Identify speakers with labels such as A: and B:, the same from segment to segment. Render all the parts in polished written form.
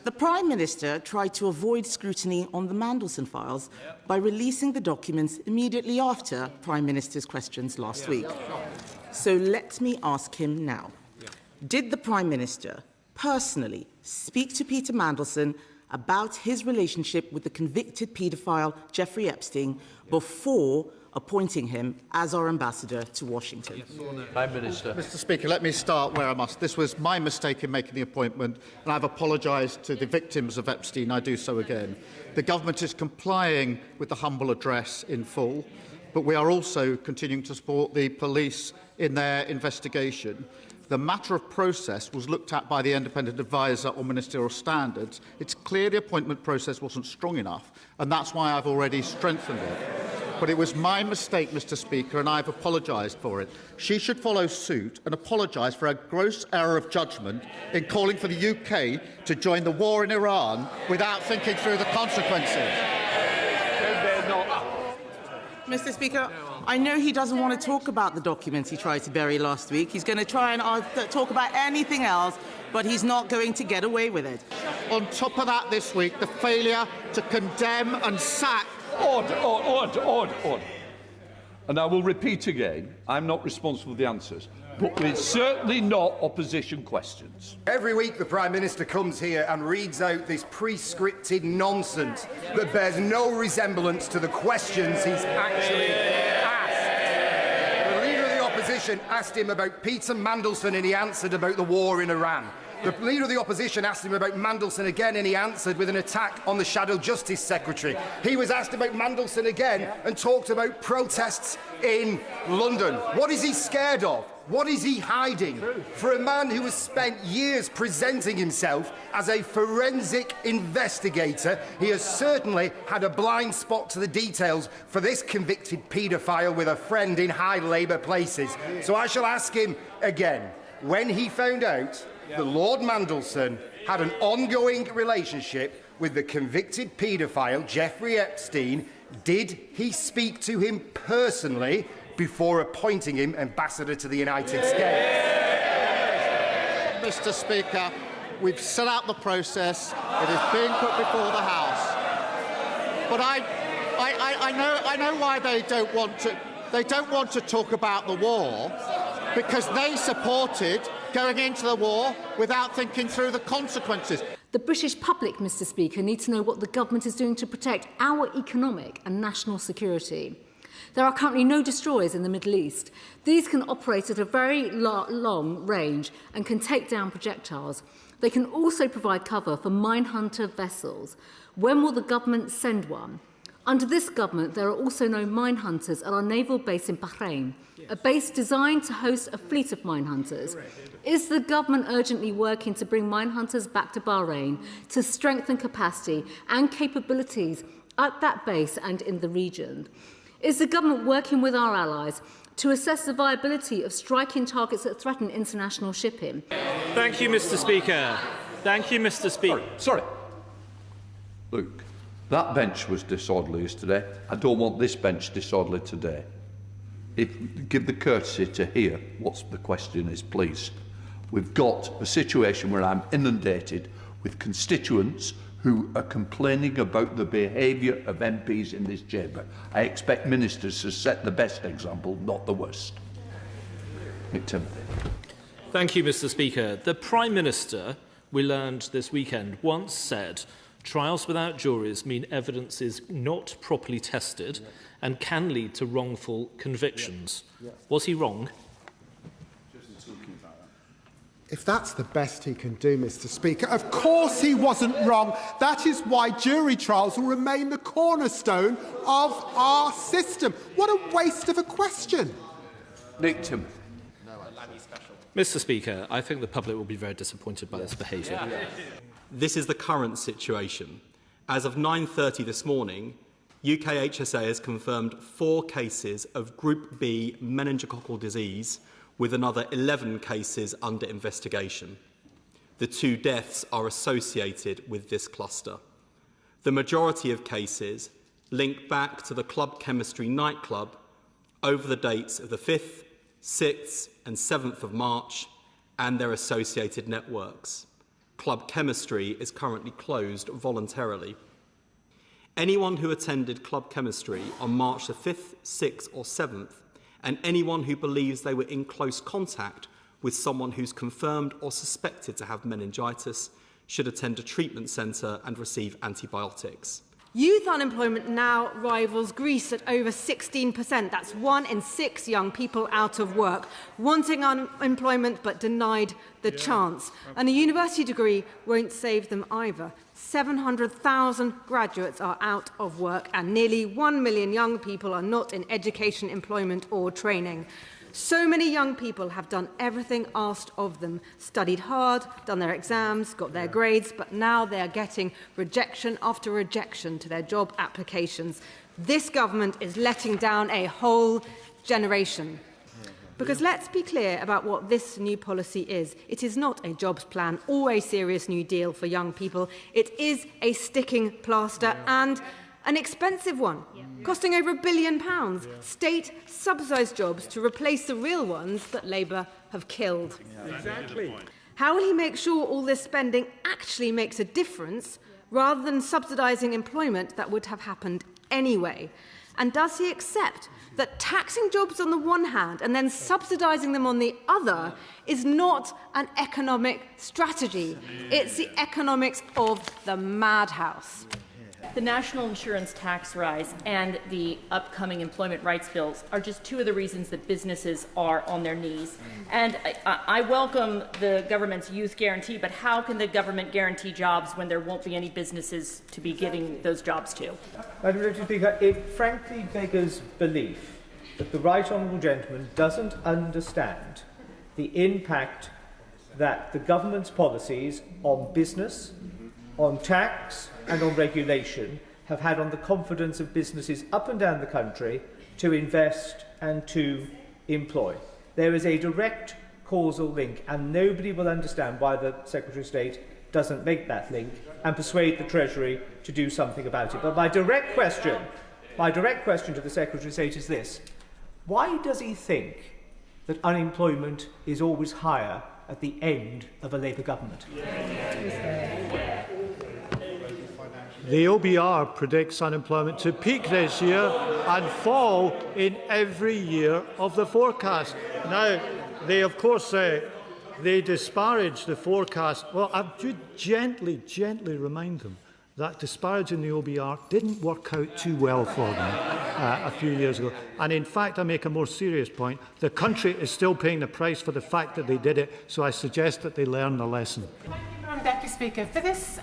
A: The Prime Minister tried to avoid scrutiny on the Mandelson files by releasing the documents immediately after Prime Minister's questions last week. So let me ask him now. Did the Prime Minister personally speak to Peter Mandelson about his relationship with the convicted paedophile Jeffrey Epstein before appointing him as our ambassador to Washington?
B: Yes or no? Prime Minister.
C: Mr. Speaker, let me start where I must. This was my mistake in making the appointment, and I've apologised to the victims of Epstein. I do so again. The government is complying with the humble address in full, but we are also continuing to support the police in their investigation. The matter of process was looked at by the independent adviser on ministerial standards. It's clear the appointment process wasn't strong enough, and that's why I've already strengthened it. But it was my mistake, Mr. Speaker, and I've apologised for it. She should follow suit and apologise for a gross error of judgment in calling for the UK to join the war in Iran without thinking through the consequences.
A: Mr. Speaker, I know he doesn't want to talk about the documents he tried to bury last week. He's going to try and talk about anything else, but he's not going to get away with it.
C: On top of that this week, the failure to condemn and sack...
B: Order. And I will repeat again, I'm not responsible for the answers, but it's certainly not opposition questions.
D: Every week the Prime Minister comes here and reads out this pre-scripted nonsense that bears no resemblance to the questions he's actually asked. The Leader of the Opposition asked him about Peter Mandelson and he answered about the war in Iran. The Leader of the Opposition asked him about Mandelson again and he answered with an attack on the Shadow Justice Secretary. He was asked about Mandelson again and talked about protests in London. What is he scared of? What is he hiding? For a man who has spent years presenting himself as a forensic investigator, he has certainly had a blind spot to the details for this convicted paedophile with a friend in high Labour places. So I shall ask him again, when he found out that Lord Mandelson had an ongoing relationship with the convicted paedophile Jeffrey Epstein, did he speak to him personally before appointing him ambassador to the United States?
C: Mr. Speaker, we've set out the process. It is being put before the House. But I know why they don't want to. They don't want to talk about the war because they supported going into the war without thinking through the consequences.
E: The British public, Mr. Speaker, need to know what the government is doing to protect our economic and national security. There are currently no destroyers in the Middle East. These can operate at a very long range and can take down projectiles. They can also provide cover for minehunter vessels. When will the government send one? Under this government, there are also no minehunters at our naval base in Bahrain, a base designed to host a fleet of minehunters. Is the government urgently working to bring minehunters back to Bahrain to strengthen capacity and capabilities at that base and in the region? Is the government working with our allies to assess the viability of striking targets that threaten international shipping?
F: Thank you, Mr. Speaker. Thank you, Mr. Speaker.
B: Sorry. Luke, that bench was disorderly yesterday. I don't want this bench disorderly today. Give the courtesy to hear what the question is, please. We've got a situation where I'm inundated with constituents who are complaining about the behaviour of MPs in this chamber. I expect ministers to set the best example, not the worst. Nick Timothy.
F: Thank you, Mr. Speaker. The Prime Minister, we learned this weekend, once said trials without juries mean evidence is not properly tested and can lead to wrongful convictions. Was he wrong?
G: If that's the best he can do, Mr. Speaker, of course he wasn't wrong. That is why jury trials will remain the cornerstone of our system. What a waste of a question.
B: Nick Timothy.
F: Mr. Speaker, I think the public will be very disappointed by this behaviour.
H: This is the current situation. As of 9:30 this morning, UK HSA has confirmed 4 cases of Group B meningococcal disease, with another 11 cases under investigation. The 2 deaths are associated with this cluster. The majority of cases link back to the Club Chemistry nightclub over the dates of the 5th, 6th and 7th of March and their associated networks. Club Chemistry is currently closed voluntarily. Anyone who attended Club Chemistry on March the 5th, 6th or 7th, and anyone who believes they were in close contact with someone who's confirmed or suspected to have meningitis should attend a treatment centre and receive antibiotics.
I: Youth unemployment now rivals Greece at over 16%. That's 1 in 6 young people out of work, wanting unemployment but denied the chance. And a university degree won't save them either. 700,000 graduates are out of work and nearly 1 million young people are not in education, employment or training. So many young people have done everything asked of them, studied hard, done their exams, got their grades, but now they are getting rejection after rejection to their job applications. This government is letting down a whole generation. Because let's be clear about what this new policy is. It is not a jobs plan or a serious new deal for young people. It is a sticking plaster and an expensive one, costing over £1 billion. State subsidised jobs to replace the real ones that Labour have killed.
G: Exactly.
I: How will he make sure all this spending actually makes a difference rather than subsidising employment that would have happened anyway? And does he accept that taxing jobs on the one hand and then subsidising them on the other is not an economic strategy? It's the economics of the madhouse.
J: The national insurance tax rise and the upcoming employment rights bills are just two of the reasons that businesses are on their knees. And I welcome the government's youth guarantee, but how can the government guarantee jobs when there won't be any businesses to be giving those jobs to?
K: Madam Deputy Speaker, it frankly beggars belief that the right honourable gentleman doesn't understand the impact that the government's policies on business, on tax and on regulation have had on the confidence of businesses up and down the country to invest and to employ. There is a direct causal link, and nobody will understand why the Secretary of State doesn't make that link and persuade the Treasury to do something about it. But my direct question to the Secretary of State is this: why does he think that unemployment is always higher at the end of a Labour government?
L: The OBR predicts unemployment to peak this year and fall in every year of the forecast. Now, they of course they disparage the forecast. Well, I should gently remind them that disparaging the OBR didn't work out too well for them a few years ago. And in fact, I make a more serious point. The country is still paying the price for the fact that they did it, so I suggest that they learn the lesson.
M: Madam Deputy Speaker, for this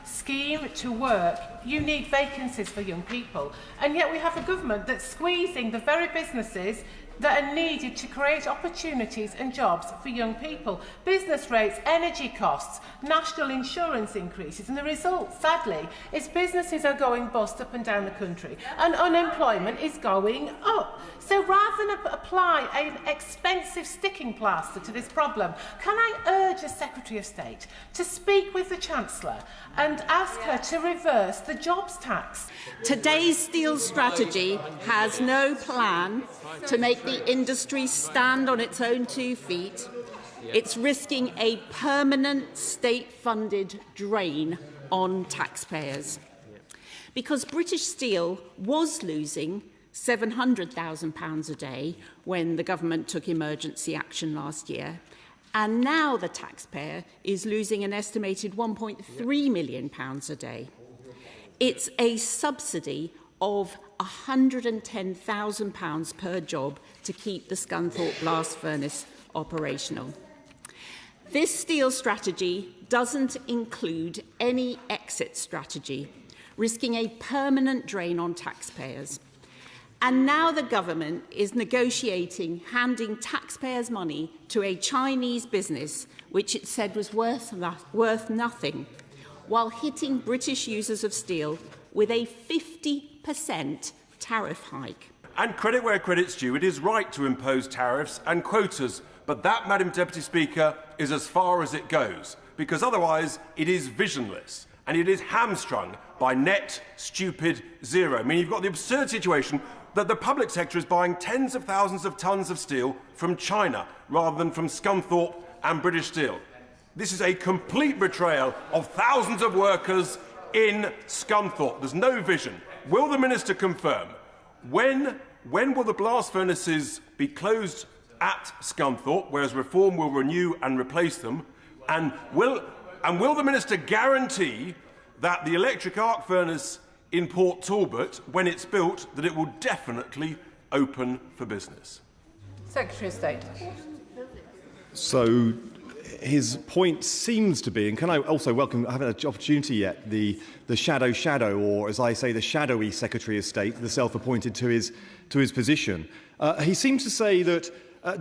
M: scheme to work, you need vacancies for young people. And yet we have a government that's squeezing the very businesses that are needed to create opportunities and jobs for young people. Business rates, energy costs, national insurance increases, and the result, sadly, is businesses are going bust up and down the country, and unemployment is going up. So rather than apply an expensive sticking plaster to this problem, can I urge the Secretary of State to speak with the Chancellor and ask her to reverse the jobs tax?
N: Today's steel strategy has no plan to make the industry stand on its own 2 feet. It's risking a permanent state-funded drain on taxpayers. Because British Steel was losing £700,000 a day when the government took emergency action last year, and now the taxpayer is losing an estimated £1.3 million a day. It's a subsidy of £110,000 per job to keep the Scunthorpe blast furnace operational. This steel strategy doesn't include any exit strategy, risking a permanent drain on taxpayers. And now the government is negotiating handing taxpayers' money to a Chinese business, which it said was worth nothing, while hitting British users of steel with a 50% tariff hike.
O: And credit where credit's due, it is right to impose tariffs and quotas, but that, Madam Deputy Speaker, is as far as it goes, because otherwise it is visionless and it is hamstrung by net stupid zero. I mean, you've got the absurd situation that the public sector is buying tens of thousands of tonnes of steel from China rather than from Scunthorpe and British Steel. This is a complete betrayal of thousands of workers in Scunthorpe. There's no vision. Will the Minister confirm when will the blast furnaces be closed at Scunthorpe, whereas Reform will renew and replace them? And will the Minister guarantee that the electric arc furnace in Port Talbot, when it's built, that it will definitely open for business?
M: Secretary of State.
P: So his point seems to be, and can I also welcome, I haven't had an opportunity yet, the shadow, or as I say, the shadowy Secretary of State, the self-appointed to his position. He seems to say that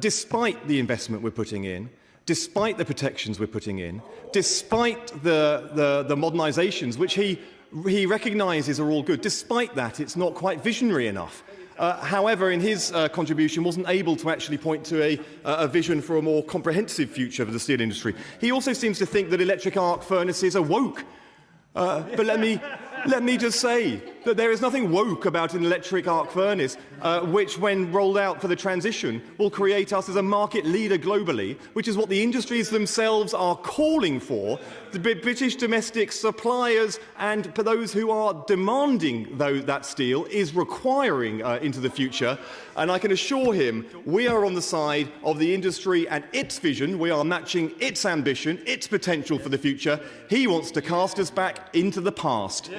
P: despite the investment we're putting in, despite the protections we're putting in, despite the modernisations, which he recognises are all good, despite that, it's not quite visionary enough. However, in his contribution, wasn't able to actually point to a vision for a more comprehensive future for the steel industry. He also seems to think that electric arc furnaces are woke. But let me just say that there is nothing woke about an electric arc furnace, which, when rolled out for the transition, will create us as a market leader globally, which is what the industries themselves are calling for. The British domestic suppliers and those who are demanding that steel is requiring into the future. And I can assure him we are on the side of the industry and its vision. We are matching its ambition, its potential for the future. He wants to cast us back into the past.